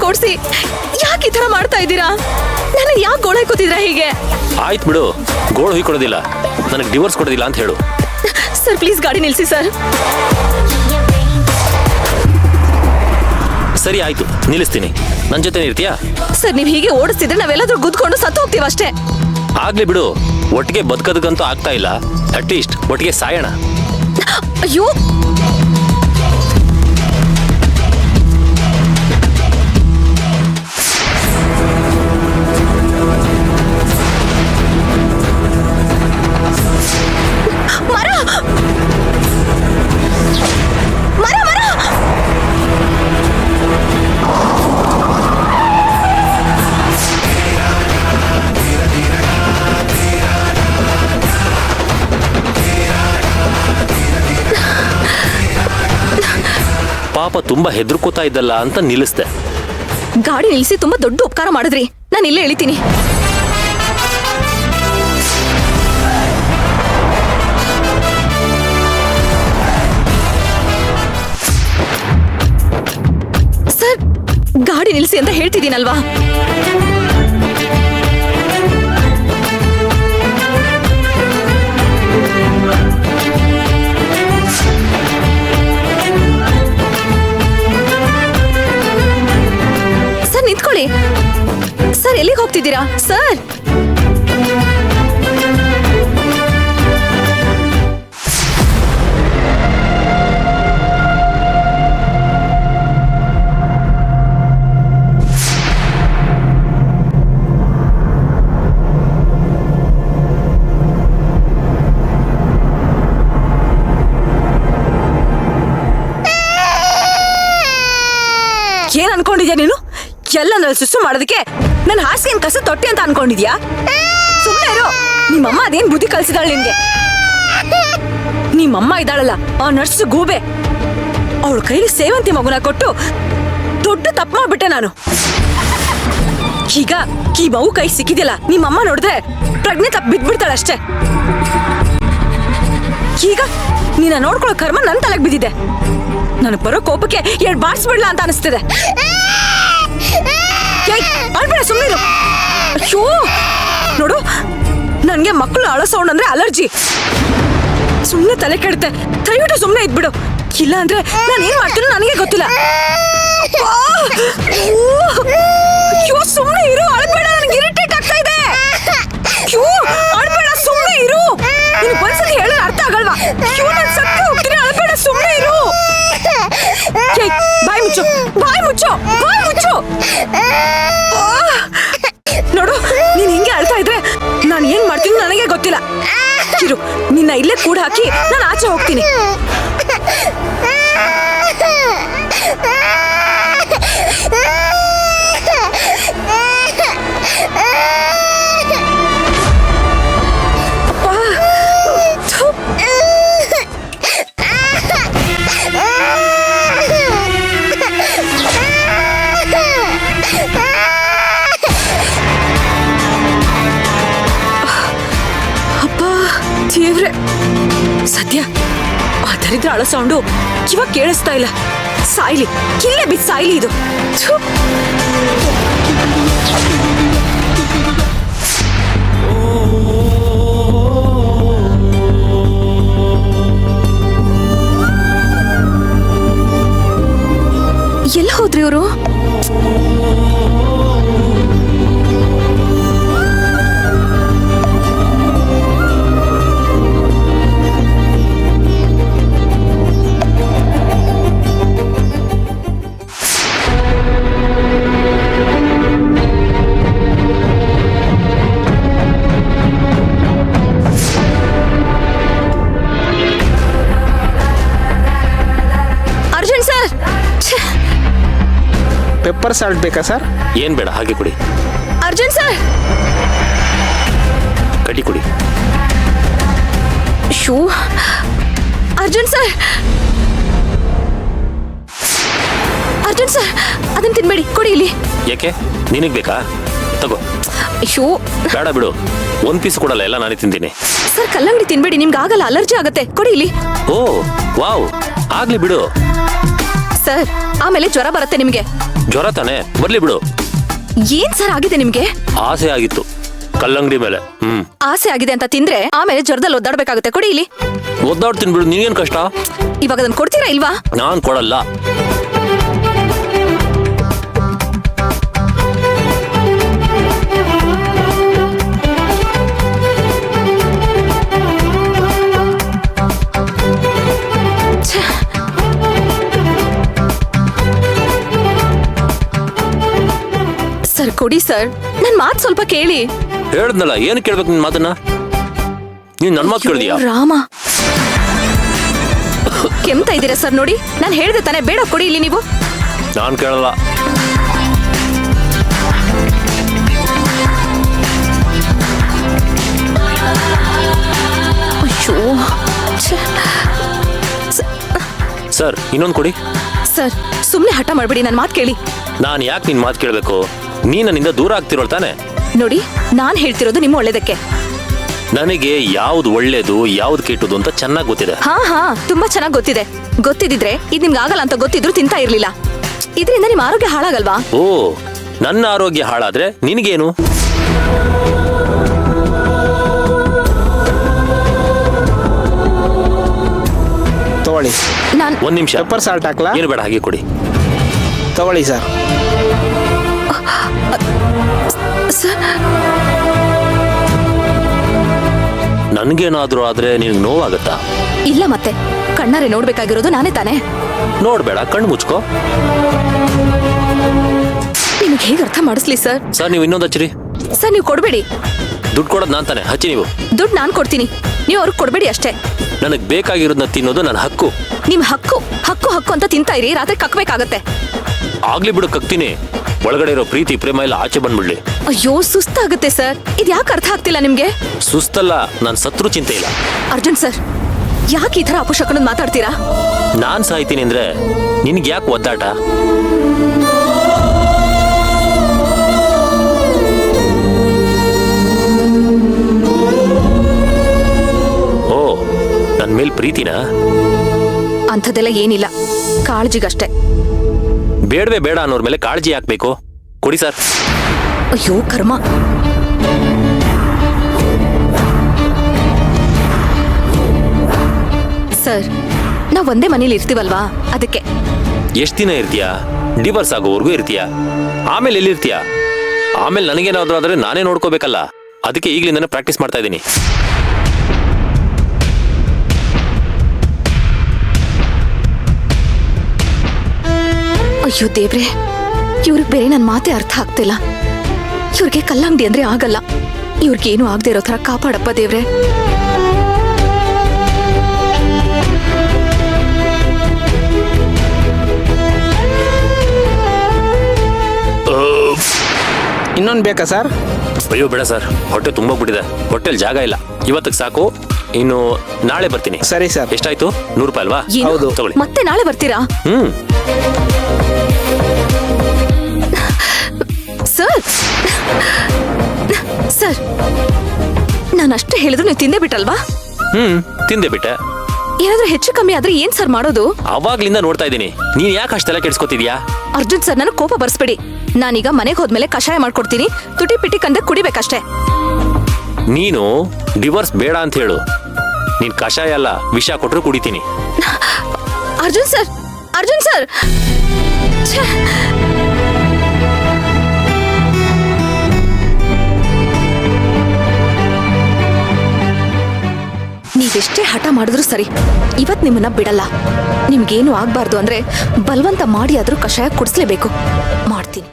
ಕೊಡ್ಸಿ ಯಾಕೆ ಈ ತರ ಮಾಡ್ತಾ ಇದ್ದೀರಾ? ನನ್ನ ಯಾಕೆ ಗೋಳ್ ಹಾಕೋತಿದ್ದೀರಾ ಹೀಗೆ? ಆಯ್ತು ಬಿಡು, ಗೋಳು ಹುಯ್ಕೊಡೋದಿಲ್ಲ, ನನಗೆ ಡಿವೋರ್ಸ್ ಕೊಡೋದಿಲ್ಲ ಅಂತ ಹೇಳು. ಸರ್ ಪ್ಲೀಸ್ ಗಾಡಿ ನಿಲ್ಸಿ ಸರ್. ಸರಿ ಆಯ್ತು, ನಿಲ್ಲಿಸ್ತೀನಿ. ನನ್ನ ಜೊತೆ ಇರ್ತೀಯಾ? ಸರ್ ನೀವು ಹೀಗೆ ಓಡಿಸ್ತಿದ್ರೆ ನಾವೆಲ್ಲಾದ್ರೂ ಗುದ್ಕೊಂಡು ಸತ್ತು ಹೋಗ್ತೀವಿ ಅಷ್ಟೇ. ಆಗ್ಲಿ ಬಿಡು, ಒಟ್ಟಿಗೆ ಬದುಕೋದಕ್ಕಂತೂ ಆಗ್ತಾ ಇಲ್ಲ, ಅಟ್ಲೀಸ್ಟ್ ಒಟ್ಟಿಗೆ ಸಾಯೋಣ. ಅಯ್ಯೋ ಮರ ಮರ ಮರ ಪಾಪ ತುಂಬಾ ಹೆದರ್ಕೋತಾ ಇದ್ದಲ್ಲ ಅಂತ ನಿಲ್ಲಿಸ್ದೆ. ಗಾಡಿ ನಿಲ್ಲಿಸಿ ತುಂಬಾ ದೊಡ್ಡ ಉಪಕಾರ ಮಾಡಿದ್ರಿ. ನಾನು ಇಲ್ಲೇ ಇಳಿತೀನಿ. ಸರ್ ಗಾಡಿ ನಿಲ್ಲಿಸಿ ಅಂತ ಹೇಳ್ತಿದ್ದೀನಲ್ವಾ? ಸರ್ ನಿಂತ್ಕೊಳ್ಳಿ. ಸರ್ ಎಲ್ಲಿಗೆ ಹೋಗ್ತಿದ್ದೀರಾ ಸರ್? ಏನ್ ಅನ್ಕೊಂಡಿದ್ಯಾ ನೀನು? ಎಲ್ಲ ನಲ್ಲಿ ಸುಸ್ಸು ಮಾಡೋದಕ್ಕೆ ನನ್ನ ಹಾಸಿಗೆ ಕಸ ತೊಟ್ಟಿ ಅಂತ ಅನ್ಕೊಂಡಿದ್ಯಾ? ಸುಮ್ಮನೆ ಇರು. ನಿಮ್ಮಮ್ಮ ಅದೇನ್ ಬುದ್ಧಿ ಕಲ್ಸಿದಾಳೆ ನಿನ್ಗೆ? ನಿಮ್ಮಮ್ಮ ಇದ್ದಾಳಲ್ಲ ಆ ನರ್ಸ್ ಗೂಬೆ, ಅವಳ ಕೈಲಿ ಸೇವಂತಿ ಮಗುನ ಕೊಟ್ಟು ದೊಡ್ಡ ತಪ್ಪು ಮಾಡ್ಬಿಟ್ಟೆ ನಾನು. ಈಗ ಈ ಮಗು ಕೈ ಸಿಕ್ಕಿದಿಲ್ಲ, ನಿಮ್ಮಮ್ಮ ನೋಡಿದ್ರೆ ಪ್ರಜ್ಞೆ ತಪ್ಪು ಬಿದ್ಬಿಡ್ತಾಳಷ್ಟೇ. ಈಗ ನೀನ ನೋಡ್ಕೊಳ್ಳೋ ಕರ್ಮ ನನ್ ತಲೆಗೆ ಬಿದ್ದಿದೆ. ನನಗೆ ಬರೋ ಕೋಪಕ್ಕೆ ಎರಡು ಬಾರಿಸ್ಬಿಡ್ಲಾ ಅಂತ ಅನಿಸ್ತಿದೆ. ಅಳ್ಬೇಡ, ಸುಮ್ಮನಿರು. ಅಯ್ಯೋ ನೋಡು, ನನ್ಗೆ ಮಕ್ಕಳು ಅಳೋ ಸೌಂಡ್ ಅಂದ್ರೆ ಅಲರ್ಜಿ. ಸುಮ್ಮನೆ ತಲೆ ಕೆಡುತ್ತೆ. ದಯವಿಟ್ಟು ಸುಮ್ಮನೆ ಇದ್ಬಿಡು, ಇಲ್ಲ ಅಂದ್ರೆ ನಾನು ಏನ್ ಮಾಡ್ತೀನೋ ನನಗೆ ಗೊತ್ತಿಲ್ಲ. ಅಯ್ಯೋ ಸುಮ್ಮನೆ ಇರು, ಅಳ್ಬೇಡ, ನನಗೆ ಇರಿಟೇಟ್ ಆಗ್ತಾ ಇದೆ. ಅಯ್ಯೋ ಅಳ್ಬೇಡ, ಸುಮ್ಮನೆ ಇರು. ನಿನ್ ಒಂದ್ಸತಿ ಹೇಳಿದ್ರೆ ಅರ್ಥ ಆಗಲ್ವಾ? ಅಯ್ಯೋ ನಾನು ಸತ್ತು ಹೋಗ್ತೀನಿ, ಅಳ್ಬೇಡ, ಸುಮ್ಮನೆ ಇರು. ಬಾಯ್ ಮುಚ್ಚು, ಬಾಯ್ ಮುಚ್ಚು, ಬಾಯ್ ಮುಚ್ಚು. ನೋಡು, ನೀನ್ ಹಿಂಗೆ ಅಳ್ತಾ ಇದ್ರೆ ನಾನು ಏನ್ ಮಾಡ್ತೀನಿ ನನಗೆ ಗೊತ್ತಿಲ್ಲ. ಇರು, ನಿನ್ನ ಇಲ್ಲೇ ಕೂಡ ಹಾಕಿ ನಾನು ಆಚೆ ಹೋಗ್ತೀನಿ. ದೇವ್ರೆ, ಸದ್ಯ ಆ ದರಿದ್ರ ಅಳೋ ಸೌಂಡು ಇವಾಗ ಕೇಳಿಸ್ತಾ ಇಲ್ಲ. ಸಾಯ್ಲಿ, ಕಿಲ್ಲೇ ಬಿದ್ದು ಸಾಯ್ಲಿ ಇದು. ಎಲ್ಲ ಹೋದ್ರಿ ಇವರು? ಪೆಪ್ಪರ್ ಸಾಲ್ಟ್ ಬೇಕಾ ಸರ್? ಏನ್ ಬೇಡ, ಹಾಗೆ ಕುಡಿ. ಅರ್ಜುನ್ ಸರ್, ಕಟಿ ಕುಡಿ. Shoe Arjun sir, Arjun sir ಅದನ್ನ ತಿನ್ಬೇಡಿ, ಕೊಡಿ ಇಲ್ಲಿ. ಯಾಕೆ, ನಿನಗ್ ಬೇಕಾ? ತಗೋ. ಶೂ ಬೇಡ ಬಿಡು, ಒಂದ್ ಪೀಸ್ ಕೊಡಲ್ಲ, ಎಲ್ಲ ನಾನೇ ತಿಂತೀನಿ. ಸರ್ ಕಲ್ಲಂಗಡಿ ತಿನ್ಬೇಡಿ, ನಿಮ್ಗೆ ಆಗಲ್ಲ, ಅಲರ್ಜಿ ಆಗತ್ತೆ, ಕೊಡಿ ಇಲ್ಲಿ. ಓ ವಾವ್, ಆಗ್ಲಿ ಬಿಡು. ಸರ್ ಆಮೇಲೆ ಜ್ವರ ಬರುತ್ತೆ ನಿಮ್ಗೆ. ಜ್ವರ ತಾನೆ, ಬರ್ಲಿ ಬಿಡು. ಏನ್ ಸರ್ ಆಗಿದೆ ನಿಮ್ಗೆ? ಆಸೆ ಆಗಿತ್ತು ಕಲ್ಲಂಗಡಿ ಮೇಲೆ. ಆಸೆ ಆಗಿದೆ ಅಂತ ತಿಂದ್ರೆ ಆಮೇಲೆ ಜ್ವರದಲ್ಲಿ ಒದ್ದಾಡ್ಬೇಕಾಗುತ್ತೆ. ಕೊಡಿ ಇಲ್ಲಿ. ಒದ್ದಾಡ್ತೀನಿ ಬಿಡು, ನೀನೇನ್ ಕಷ್ಟ? ಇವಾಗ ಅದನ್ನ ಕೊಡ್ತೀರಾ ಇಲ್ವಾ? ನಾನ್ ಕೊಡಲ್ಲ. ಸರ್ ಕೊಡಿ ಸರ್, ನನ್ ಮಾತ್ ಸ್ವಲ್ಪ ಕೇಳಿ. ಹೇಳ್ದ್ನಲ್ಲ, ಏನು ಕೇಳ್ಬೇಕು ನಿನ್ ಮಾತನ್ನ? ನೀನ್ ನನ್ ಮಾತು ಕೇಳಿದ್ಯಾ? ರಾಮ, ಕೆಮ್ತ ಇದ್ದೀರಾ ಸರ್? ನೋಡಿ, ನಾನು ಹೇಳ್ದೆ ತಾನೆ, ಬೇಡ ಕೊಡಿ ಇಲ್ಲಿ ನೀವು. ನಾನ್ ಕೇಳಲ್ಲ. ಅಯ್ಯೋ ಸರ್, ಇನ್ನೊಂದು ಕೊಡಿ. ಸರ್ ಸುಮ್ನೆ ಹಠ ಮಾಡ್ಬಿಡಿ, ನನ್ ಮಾತ್ ಕೇಳಿ. ನಾನ್ ಯಾಕೆ ನಿನ್ ಮಾತು ಕೇಳ್ಬೇಕು? ನೀ ನನ್ನಿಂದ ದೂರ ಆಗ್ತಿರೋಳ್ ತಾನೆ? ನೋಡಿ, ನಾನ್ ಹೇಳ್ತಿರೋದು ನಿಮ್ಮ ಒಳ್ಳೇದಕ್ಕೆ. ನನಗೆ ಯಾವ್ದು ಒಳ್ಳೇದು ಯಾವ್ದು ಕೆಟ್ಟದು ಅಂತ ಚೆನ್ನಾಗಿ ಗೊತ್ತಿದೆ. ಹಾ ತುಂಬಾ ಚೆನ್ನಾಗಿ ಗೊತ್ತಿದೆ. ಗೊತ್ತಿದ್ರೆ ಇದು ನಿಮ್ಗೆ ಆಗಲ್ಲ ಅಂತ ಗೊತ್ತಿದ್ರು ತಿಂತಾ ಇರ್ಲಿಲ್ಲ. ಇದರಿಂದ ನಿಮ್ ಆರೋಗ್ಯ ಹಾಳಾಗಲ್ವಾ? ಓ, ನನ್ನ ಆರೋಗ್ಯ ಹಾಳಾದ್ರೆ ನಿನಗೇನು? ತಗೊಳ್ಳಿ. ನಾನ್ ಒಂದ್ ನಿಮಿಷ. ಪೆಪ್ಪರ್ ಸಾಲ್ಟ್ ಹಾಕ್ಲಾ? ಏನು ಬೇಡ, ಹಾಗೆ ಕೊಡಿ. ತಗೊಳ್ಳಿ ಸರ್. ಸರ್, ನನ್ಗೇನಾದ್ರೂ ಆದ್ರೆ ನಿನ್ಗೆ ನೋವಾಗತ್ತಾ? ಇಲ್ಲ, ಮತ್ತೆ ಕಣ್ಣಾರೆ ನೋಡ್ಬೇಕಾಗಿರೋದು ನಾನೇ ತಾನೇ. ನೋಡ್ಬೇಡ, ಕಣ್ಣು ಮುಚ್ಕೋ. ನಿಮ್ಗೆ ಹೇಗೆ ಅರ್ಥ ಮಾಡಿಸ್ಲಿ ಸರ್? ಸರ್, ನೀವು ಇನ್ನೊಂದು ಹಚ್ಚಿರಿ. ಸರ್ ನೀವು ಕೊಡ್ಬೇಡಿ. ದುಡ್ಡು ಕೊಡೋದು ನಾನ್ ತಾನೆ, ಹಚ್ಚಿ ನೀವು. ದುಡ್ಡು ನಾನ್ ಕೊಡ್ತೀನಿ, ನೀವು ಅವ್ರಿಗೆ ಕೊಡ್ಬೇಡಿ ಅಷ್ಟೇ. ನನಗ್ ಬೇಕಾಗಿರೋದನ್ನ ತಿನ್ನೋದು ನನ್ನ ಹಕ್ಕು. ನಿಮ್ ಹಕ್ಕು ಹಕ್ಕು ಹಕ್ಕು ಅಂತ ತಿಂತಾ ಇರಿ, ರಾತ್ರಿ ಕಕ್ಬೇಕಾಗತ್ತೆ. ಆಗ್ಲಿ ಬಿಡು, ಕಕ್ತೀನಿ. ಒಳಗಡೆ ಇರೋ ಪ್ರೀತಿ ಪ್ರೇಮ ಎಲ್ಲ ಆಚೆ ಬಂದ್ಬಿಡ್ಲಿ. ಅಯ್ಯೋ ಸುಸ್ತಾಗುತ್ತೆ ಸರ್, ಇದು ಯಾಕೆ ಅರ್ಥ ಆಗ್ತಿಲ್ಲ ನಿಮ್ಗೆ? ಸುಸ್ತಲ್ಲ, ನಾನ್ ಸತ್ರು ಚಿಂತೆ ಇಲ್ಲ. ಅರ್ಜುನ್ ಸರ್, ಯಾಕೆ ಈ ತರ ಅಪಶಕನದ್ ಮಾತಾಡ್ತೀರಾ? ನಾನ್ ಸಾಯ್ತೀನಿ ಅಂದ್ರೆ ನಿನ್ಗೆ ಯಾಕೆ ಒದ್ದಾಟ? ಓ, ನನ್ ಮೇಲ್ ಪ್ರೀತಿನಾ? ಅಂಥದ್ದೆಲ್ಲ ಏನಿಲ್ಲ, ಕಾಳಜಿಗಷ್ಟೇ. ಬೇಡವೇ ಬೇಡ ಅನ್ನೋರ್ ಮೇಲೆ ಕಾಳಜಿ ಹಾಕ್ಬೇಕು. ಕೊಡಿ ಸರ್. ಅಯ್ಯೋ ಕರ್ಮ. ಸರ್, ನಾವ್ ಒಂದೇ ಮನೇಲಿ ಇರ್ತೀವಲ್ವಾ, ಅದಕ್ಕೆ. ಎಷ್ಟ್ ದಿನ ಇರ್ತೀಯಾ? ಡಿವರ್ಸ್ ಆಗೋವರೆಗೂ ಇರ್ತೀಯಾ? ಆಮೇಲೆ ಎಲ್ಲಿರ್ತೀಯಾ? ಆಮೇಲೆ ನನಗೇನಾದ್ರೂ ಆದ್ರೆ ನಾನೇ ನೋಡ್ಕೋಬೇಕಲ್ಲ. ಅದಕ್ಕೆ ಈಗಲಿಂದಾನೆ ಪ್ರಾಕ್ಟೀಸ್ ಮಾಡ್ತಾ ಇದ್ದೀನಿ. ಅಯ್ಯೋ ದೇವ್ರೆ, ಇವ್ರಿಗೆ ಬೇರೆ ನನ್ನ ಮಾತೇ ಅರ್ಥ ಆಗ್ತಿಲ್ಲ. ಇವ್ರಿಗೆ ಕಲ್ಲಂಗಡಿ ಅಂದ್ರೆ ಆಗಲ್ಲ. ಇವ್ರಿಗೇನು ಆಗದೆ ಇರೋ ತರ ಕಾಪಾಡಪ್ಪ ದೇವ್ರೆ. ಇನ್ನೊಂದು ಬೇಕಾ ಸರ್? ಅಯ್ಯೋ ಬೇಡ ಸರ್, ಹೊಟ್ಟೆ ತುಂಬ ಬಿಟ್ಟಿದೆ. ಹೊಟ್ಟೆಲ್ ಜಾಗ ಇಲ್ಲ. ಇವತ್ತಿಗೆ ಸಾಕು, ಇನ್ನು ನಾಳೆ ಬರ್ತೀನಿ. ಸರಿ ಸರ್. ಎಷ್ಟಾಯ್ತು? 100 ರೂಪಾಯಿ ಅಲ್ವಾ? ಏನು? ಹೌದು. ತಗೊಳ್ಳಿ. ಮತ್ತೆ ನಾಳೆ ಬರ್ತೀರಾ? ಸರ್ ಸರ್, ನಾನು ಅಷ್ಟೇ ಹೇಳಿದ್ರು ನೀವು ತಿಂದೇ ಬಿಟ್ರಲ್ವಾ? ತಿಂದೆ ಬಿಟ್ಟೆ. ಏನಾದ್ರೂ ಹೆಚ್ಚು ಕಮ್ಮಿ ಆದ್ರೆ ಏನ್ ಸರ್ ಮಾಡೋದು? ಅವಾಗ್ಲಿಂದ ನೋಡ್ತಾ ಇದ್ದೀನಿ. ನೀನ್ ಯಾಕೆ ಅಷ್ಟೆಲ್ಲ ಕೆಡ್ಸ್ಕೊತಿದ್ಯಾ? ಅರ್ಜುನ್ ಸರ್, ನನಗೆ ಕೋಪ ಬರ್ಸ್ಬೇಡಿ. ನಾನೀಗ ಮನೆಗೆ ಹೋದ್ಮೇಲೆ ಕಷಾಯ ಮಾಡ್ಕೊಡ್ತೀನಿ, ತುಟಿ ಪಿಟಿ ಕಂದ ಕುಡಿಬೇಕಷ್ಟೇ. ನೀನು ಡಿವೋರ್ಸ್ ಬೇಡ ಅಂತ ಹೇಳು. ನೀನ್ ಕಷಾಯ ಅಲ್ಲ, ವಿಷ ಕೊಟ್ರು ಕುಡಿತೀನಿ. ಅರ್ಜುನ್ ಸರ್, ಅರ್ಜುನ್ ಸರ್, ಛೆ! ನೀವೆಷ್ಟೇ ಹಠ ಮಾಡಿದ್ರು ಸರಿ, ಇವತ್ ನಿಮ್ಮನ್ನ ಬಿಡಲ್ಲ. ನಿಮ್ಗೇನು ಆಗ್ಬಾರ್ದು ಅಂದ್ರೆ ಬಲವಂತ ಮಾಡಿ ಆದ್ರೂ ಕಷಾಯ ಕುಡಿಸ್ಲೇಬೇಕು. ಮಾಡ್ತೀನಿ.